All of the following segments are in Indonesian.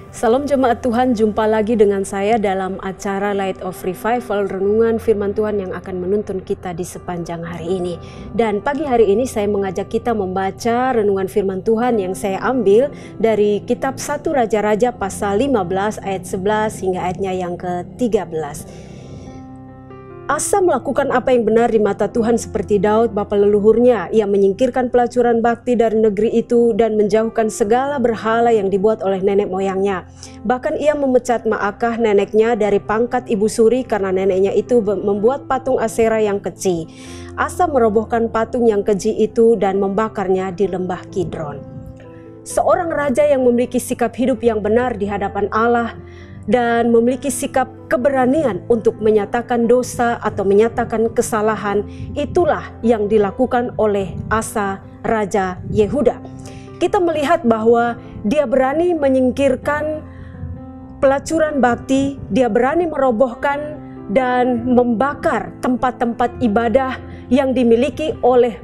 Salam jemaat Tuhan, jumpa lagi dengan saya dalam acara Light of Revival, renungan firman Tuhan yang akan menuntun kita di sepanjang hari ini. Dan pagi hari ini saya mengajak kita membaca renungan firman Tuhan yang saya ambil dari kitab 1 Raja-Raja pasal 15 ayat 11 hingga ayatnya yang ke-13. Asa melakukan apa yang benar di mata Tuhan seperti Daud bapa leluhurnya. Ia menyingkirkan pelacuran bakti dari negeri itu dan menjauhkan segala berhala yang dibuat oleh nenek moyangnya. Bahkan ia memecat Maakah neneknya dari pangkat ibu suri karena neneknya itu membuat patung Asera yang keji. Asa merobohkan patung yang keji itu dan membakarnya di lembah Kidron. Seorang raja yang memiliki sikap hidup yang benar di hadapan Allah dan memiliki sikap keberanian untuk menyatakan dosa atau menyatakan kesalahan, itulah yang dilakukan oleh Asa, Raja Yehuda. Kita melihat bahwa dia berani menyingkirkan pelacuran bakti, dia berani merobohkan dan membakar tempat-tempat ibadah yang dimiliki oleh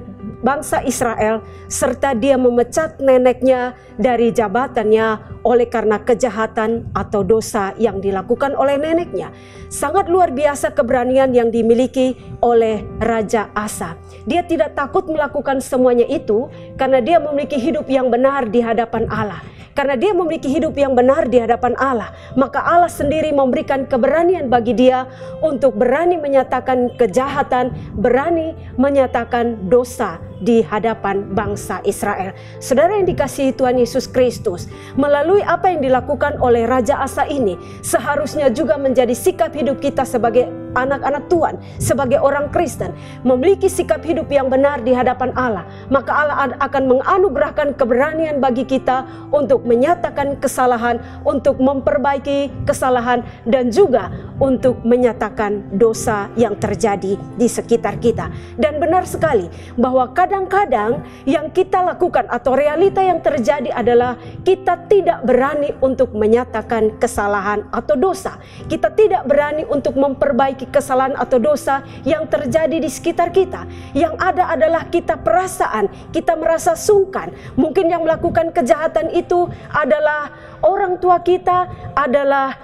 bangsa Israel, serta dia memecat neneknya dari jabatannya oleh karena kejahatan atau dosa yang dilakukan oleh neneknya. Sangat luar biasa keberanian yang dimiliki oleh Raja Asa. Dia tidak takut melakukan semuanya itu karena dia memiliki hidup yang benar di hadapan Allah. Karena dia memiliki hidup yang benar di hadapan Allah, maka Allah sendiri memberikan keberanian bagi dia untuk berani menyatakan kejahatan, berani menyatakan dosa di hadapan bangsa Israel. Saudara yang dikasihi Tuhan Yesus Kristus, melalui apa yang dilakukan oleh Raja Asa ini, seharusnya juga menjadi sikap hidup kita sebagai anak-anak Tuhan, sebagai orang Kristen, memiliki sikap hidup yang benar di hadapan Allah. Maka Allah akan menganugerahkan keberanian bagi kita untuk menyatakan kesalahan, untuk memperbaiki kesalahan, dan juga untuk menyatakan dosa yang terjadi di sekitar kita. Dan benar sekali bahwa kadang-kadang yang kita lakukan atau realita yang terjadi adalah kita tidak berani untuk menyatakan kesalahan atau dosa. Kita tidak berani untuk memperbaiki kesalahan atau dosa yang terjadi di sekitar kita. Yang ada adalah kita perasaan, kita merasa sungkan. Mungkin yang melakukan kejahatan itu adalah orang tua kita, adalah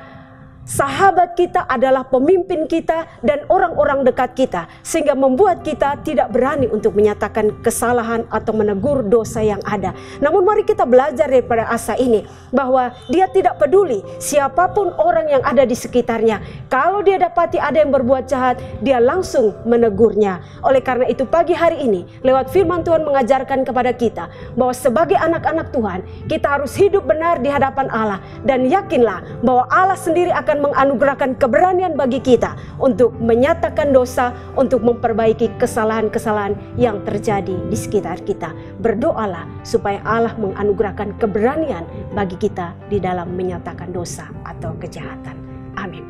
sahabat kita, adalah pemimpin kita, dan orang-orang dekat kita, sehingga membuat kita tidak berani untuk menyatakan kesalahan atau menegur dosa yang ada. Namun mari kita belajar daripada Asa ini, bahwa dia tidak peduli siapapun orang yang ada di sekitarnya. Kalau dia dapati ada yang berbuat jahat, dia langsung menegurnya. Oleh karena itu pagi hari ini, lewat firman Tuhan mengajarkan kepada kita, bahwa sebagai anak-anak Tuhan, kita harus hidup benar di hadapan Allah, dan yakinlah bahwa Allah sendiri akan menganugerahkan keberanian bagi kita untuk menyatakan dosa, untuk memperbaiki kesalahan-kesalahan yang terjadi di sekitar kita. Berdoalah supaya Allah menganugerahkan keberanian bagi kita di dalam menyatakan dosa atau kejahatan. Amin.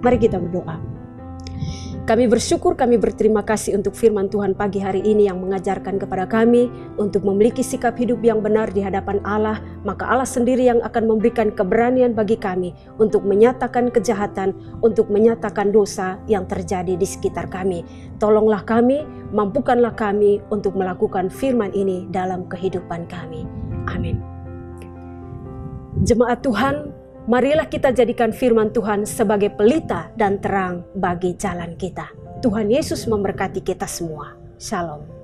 Mari kita berdoa. Kami bersyukur, kami berterima kasih untuk firman Tuhan pagi hari ini yang mengajarkan kepada kami untuk memiliki sikap hidup yang benar di hadapan Allah. Maka Allah sendiri yang akan memberikan keberanian bagi kami untuk menyatakan kejahatan, untuk menyatakan dosa yang terjadi di sekitar kami. Tolonglah kami, mampukanlah kami untuk melakukan firman ini dalam kehidupan kami. Amin. Jemaat Tuhan, marilah kita jadikan firman Tuhan sebagai pelita dan terang bagi jalan kita. Tuhan Yesus memberkati kita semua. Shalom.